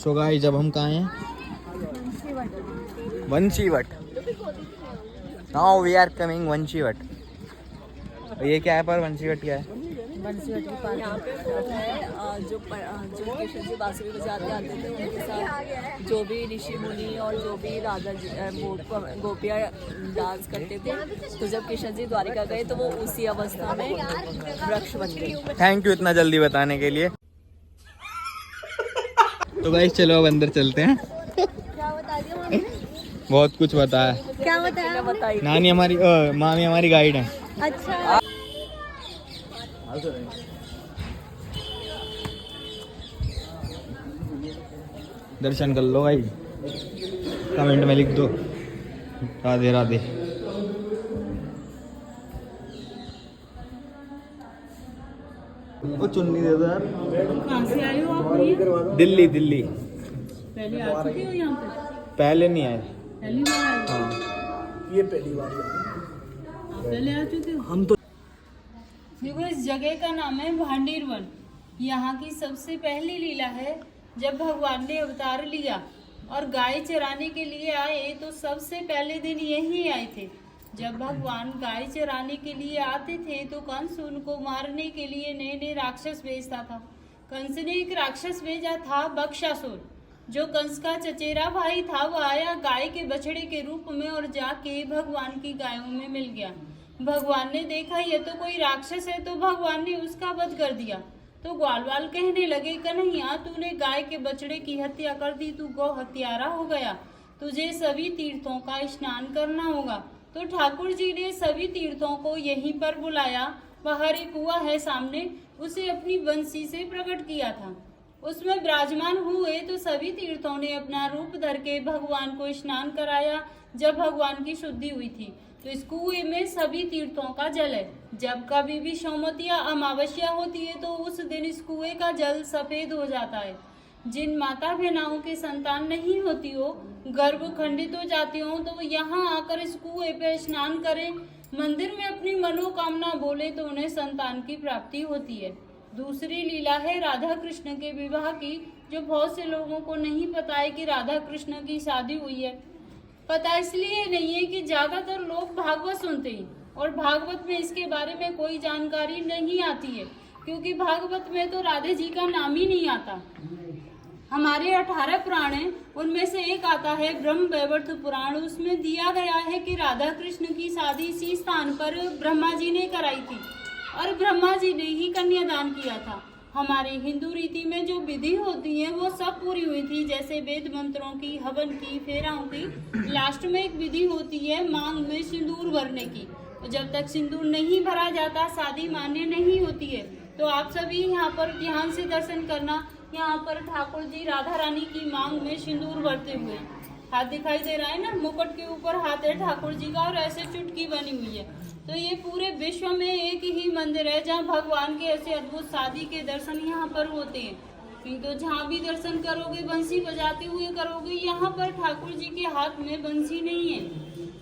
So guys जब हम कहाँ हैं? Vanshivat. Now we are coming Vanshivat. ये क्या है पर वंशीवट क्या है? बंसीवट के पास यहाँ पे वो है जो कृष्ण जी बांसुरी बजाते आते थे उनके साथ जो भी ऋषि मुनि और जो भी राधा जी गोपियाँ डांस करते थे, तो जब कृष्ण जी द्वारिका गए तो वो उसी अवस्था में वृक्ष बन गए। थैंक यू इतना जल्दी बताने के लिए। तो गाइस चलो अब अंदर चलते हैं। क्या बता दिया मम्मी ने? बहुत कुछ बताया। क्या बताया? बताइए। नानी हमारी मामी हमारी गाइड है। अच्छा। दर्शन कर लो भाई, कमेंट में लिख दो राधे राधे। वो चुन्नी दे दो यार। कहाँ से आई हो आप? दिल्ली दिल्ली। पहले आ चुके हो यहाँ पे? पहले नहीं आए। पहली बार आए? हाँ ये पहली बार है। आप पहले आ चुके हो? हम तो देखो इस जगह का नाम है भांडीर वन। यहाँ की सबसे पहली लीला है जब भगवान ने अवतार लिया और गाय चराने के लिए आए, तो सबसे पहले दिन यही आए थे। जब भगवान गाय चराने के लिए आते थे तो कंस उनको मारने के लिए नए नए राक्षस भेजता था। कंस ने एक राक्षस भेजा था बक्षासुर, जो कंस का चचेरा भाई था। वह आया गाय के बछड़े के रूप में और जाके भगवान की गायों में मिल गया। भगवान ने देखा ये तो कोई राक्षस है, तो भगवान ने उसका वध कर दिया। तो ग्वालवाल कहने लगे, कन्हैया तूने गाय के बछड़े की हत्या कर दी, तू गौ हत्यारा हो गया, तुझे सभी तीर्थों का स्नान करना होगा। तो ठाकुर जी ने सभी तीर्थों को यहीं पर बुलाया। बाहर एक कुआं है सामने, उसे अपनी बंसी से प्रकट किया था। उसमें विराजमान हुए तो सभी तीर्थों ने अपना रूप धर के भगवान को स्नान कराया। जब भगवान की शुद्धि हुई थी तो इस कुएं में सभी तीर्थों का जल है। जब कभी भी सोमवती या अमावस्या होती है तो उस दिन इस कुएं का जल सफेद हो जाता है। जिन माता बहनाओं की संतान नहीं होती हो, गर्भ खंडित हो जाती हो, तो यहाँ आकर इस कुएं पे स्नान करें, मंदिर में अपनी मनोकामना बोले तो उन्हें संतान की प्राप्ति होती है। दूसरी लीला है राधा कृष्ण के विवाह की, जो बहुत से लोगों को नहीं पता है कि राधा कृष्ण की शादी हुई है। पता इसलिए नहीं है कि ज्यादातर लोग भागवत सुनते हैं और भागवत में इसके बारे में कोई जानकारी नहीं आती है, क्योंकि भागवत में तो राधे जी का नाम ही नहीं आता। हमारे 18 पुराण हैं, उनमें से एक आता है ब्रह्म वैवर्त पुराण। उसमें दिया गया है कि राधा कृष्ण की शादी इसी स्थान पर ब्रह्मा जी ने कराई थी और ब्रह्मा जी ने ही कन्यादान किया था। हमारे हिंदू रीति में जो विधि होती है वो सब पूरी हुई थी, जैसे वेद मंत्रों की, हवन की, फेराओं की। लास्ट में एक विधि होती है मांग में सिंदूर भरने की। तो जब तक सिंदूर नहीं भरा जाता शादी मान्य नहीं होती है। तो आप सभी यहाँ पर ध्यान से दर्शन करना। यहाँ पर ठाकुर जी राधा रानी की मांग में सिंदूर भरते हुए, हाथ दिखाई दे रहा है ना, मुकुट के ऊपर हाथ है ठाकुर जी का और ऐसे चुटकी बनी हुई है। तो ये पूरे विश्व में एक ही मंदिर है जहाँ भगवान के ऐसे अद्भुत शादी के दर्शन यहाँ पर होते हैं। तो जहाँ भी दर्शन करोगे बंसी बजाते हुए करोगे। यहाँ पर ठाकुर जी के हाथ में बंसी नहीं है।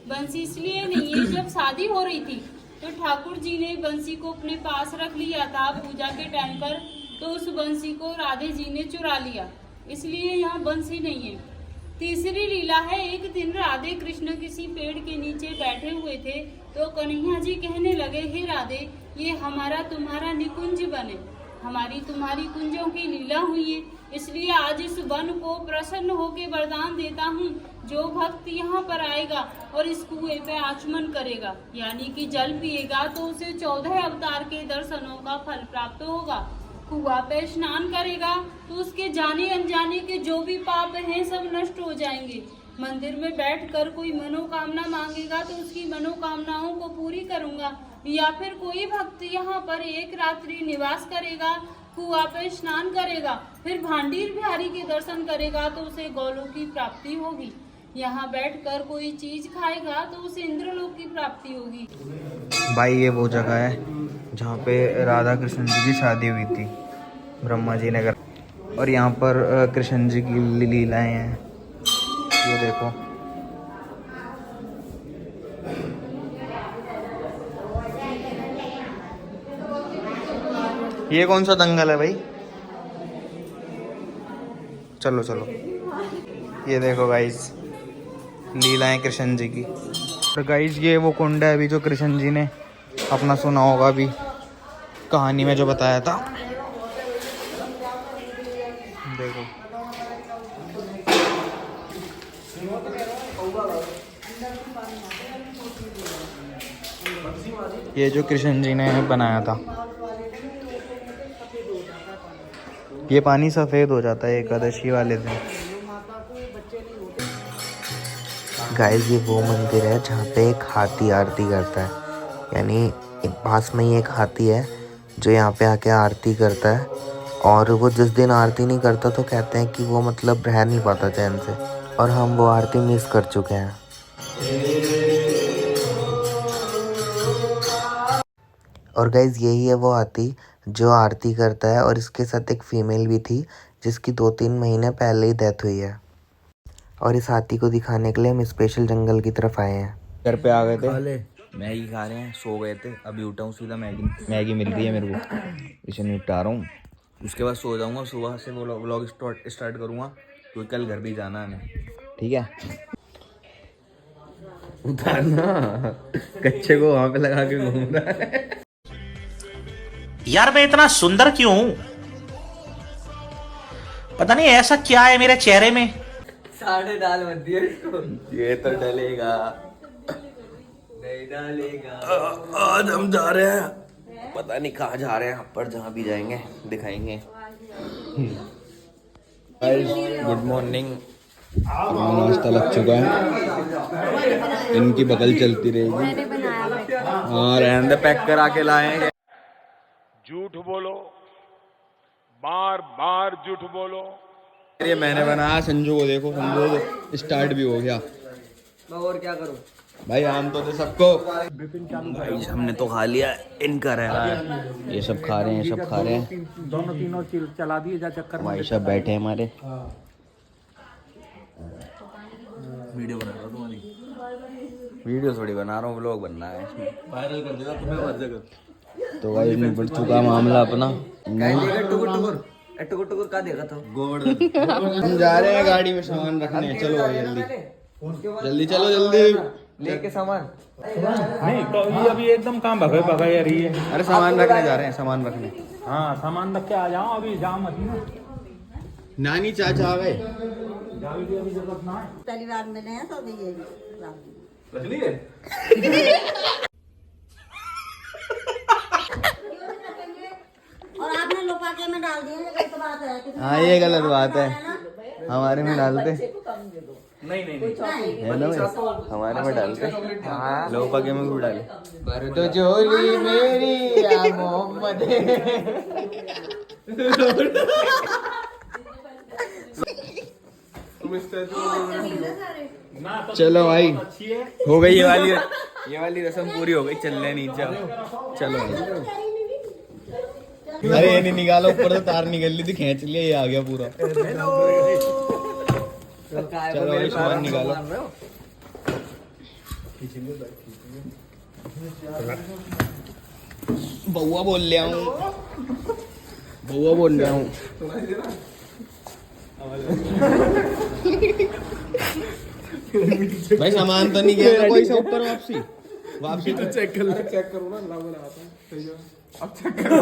बंसी इसलिए नहीं है, जब शादी हो रही थी तो ठाकुर जी ने बंसी को अपने पास रख लिया था पूजा के टाइम पर, तो उस बंसी को राधे जी ने चुरा लिया, इसलिए यहाँ बंसी नहीं है। तीसरी लीला है, एक दिन राधे कृष्ण किसी पेड़ के नीचे बैठे हुए थे, तो कन्हैया जी कहने लगे, हे राधे ये हमारा तुम्हारा निकुंज बने, हमारी तुम्हारी कुंजों की लीला हुई है, इसलिए आज इस वन को प्रसन्न होकर वरदान देता हूँ, जो भक्त यहाँ पर आएगा और इस कुएं पे आचमन करेगा यानी कि जल पिएगा, तो उसे 14 अवतार के दर्शनों का फल प्राप्त होगा। कुआं पे स्नान करेगा तो उसके जाने अनजाने के जो भी पाप हैं सब नष्ट हो जाएंगे। मंदिर में बैठकर कोई मनोकामना मांगेगा तो उसकी मनोकामनाओं को पूरी करूंगा। या फिर कोई भक्त यहाँ पर एक रात्रि निवास करेगा, कुआं पे स्नान करेगा, फिर भांडीर बिहारी के दर्शन करेगा तो उसे गौलोक की प्राप्ति होगी। यहाँ बैठकर कोई चीज खाएगा तो उसे इंद्रलोक की प्राप्ति होगी। भाई ये वो जगह है जहाँ पे राधा कृष्ण जी की शादी हुई थी, ब्रह्मा जी ने कर। और यहाँ पर कृष्ण जी की लीलाएं हैं, ये देखो। ये कौन सा दंगल है भाई? चलो चलो। ये देखो गाइस, लीलाएं कृष्ण जी की। और गाइस ये वो कुंड है अभी जो कृष्ण जी ने अपना सुना होगा अभी कहानी में जो बताया था। देखो ये जो कृष्ण जी ने बनाया था, ये पानी सफ़ेद हो जाता है एकादशी वाले दिन। गाइस ये वो मंदिर है जहाँ पे एक हाथी आरती करता है, यानी पास में ही एक हाथी है जो यहाँ पे आके आरती करता है। और वो जिस दिन आरती नहीं करता तो कहते हैं कि वो मतलब रह नहीं पाता चैन से, और हम वो आरती मिस कर चुके हैं। और गाइस यही है वो हाथी जो आरती करता है, और इसके साथ एक फीमेल भी थी जिसकी 2-3 महीने पहले ही डेथ हुई है। और इस हाथी को दिखाने के लिए हम स्पेशल जंगल की तरफ आए हैं। घर पे आ गए थे, मैगी खा रहे हैं, सो गए थे, अभी उठा हूँ सीधा मैगी मिल रही है मेरे को, इसे निपटा रहा हूँ, उसके बाद सो जाऊँगा। सुबह से वो व्लॉग स्टार्ट करूँगा क्योंकि कल घर भी जाना है हमें। ठीक है, उतारना कच्चे को वहाँ पे लगा के घूम रहा है। यार मैं इतना सुंदर क्यों हूं? पता नहीं ऐसा क्या है मेरे चेहरे में। साढ़े डाल मत दिए इसको। ये तो डलेगा, नहीं डालेगा। आज हम जा रहे हैं, पता नहीं कहाँ जा रहे हैं, पर जहाँ भी जाएंगे दिखाएंगे। गुड मॉर्निंग, नाश्ता लग चुका है, इनकी बगल चलती रहेगी। हाँ रहने दे, पैक करा के लाए। झूठ बोलो, बार बार झूठ बोलो। ये मैंने बनाया, संजू को देखो, संजू को स्टार्ट भी हो गया। मैं और क्या करूं भाई आम तो दे सबको। भाई हमने तो खा लिया, इनका रह रहा है, ये सब खा रहे हैं, सब खा रहे हैं, दोनों तीनों चला दिए जा चक्कर में। भाई सब बैठे हैं हमारे। वीडियो बना रहा हूँ तुम्हारी, वीडियो थोड़ी बना रहा हूँ, व्लॉग बनना है, वायरल कर देगा तुम्हें हर जगह। तो भाई बढ़ चुका मामला अपना। टुकुर का देखा था हम जा रहे हैं गाड़ी में सामान रखने, चलो भाई जल्दी जल्दी चलो, जल्दी लेके सामान। नहीं तो ये अभी एकदम काम भगाई भगाई आ रही है। अरे सामान रखने जा रहे हैं, सामान रखने। हाँ सामान रख के आ जाओ, अभी जाम मत ना। नानी चाचा आ गए। पहली बार मिले हैं तो अभी ये और आपने लुका के में डाल दिए, ये गलत बात है। हाँ ये गलत बात है, हमारे में डालते नहीं है ना भाई, हमारे में डालते लोग पगे में भी डाले। पर तो जोली मेरी या मोहम्मद। चलो भाई हो गई ये वाली रस्म पूरी हो गई, चल रहे नीचे। चलो अरे ये नहीं निकालो, ऊपर से तार निकल ली थी, खींच लिया, ये आ गया पूरा। चलो भाई सामान निकालो। बउआ बोल ले आऊं, बउआ बोल ले आऊं। भाई सामान तो नहीं गया कोई से ऊपर, वापसी तो चेक करो ना, चेक करो ना, अब चेक करो।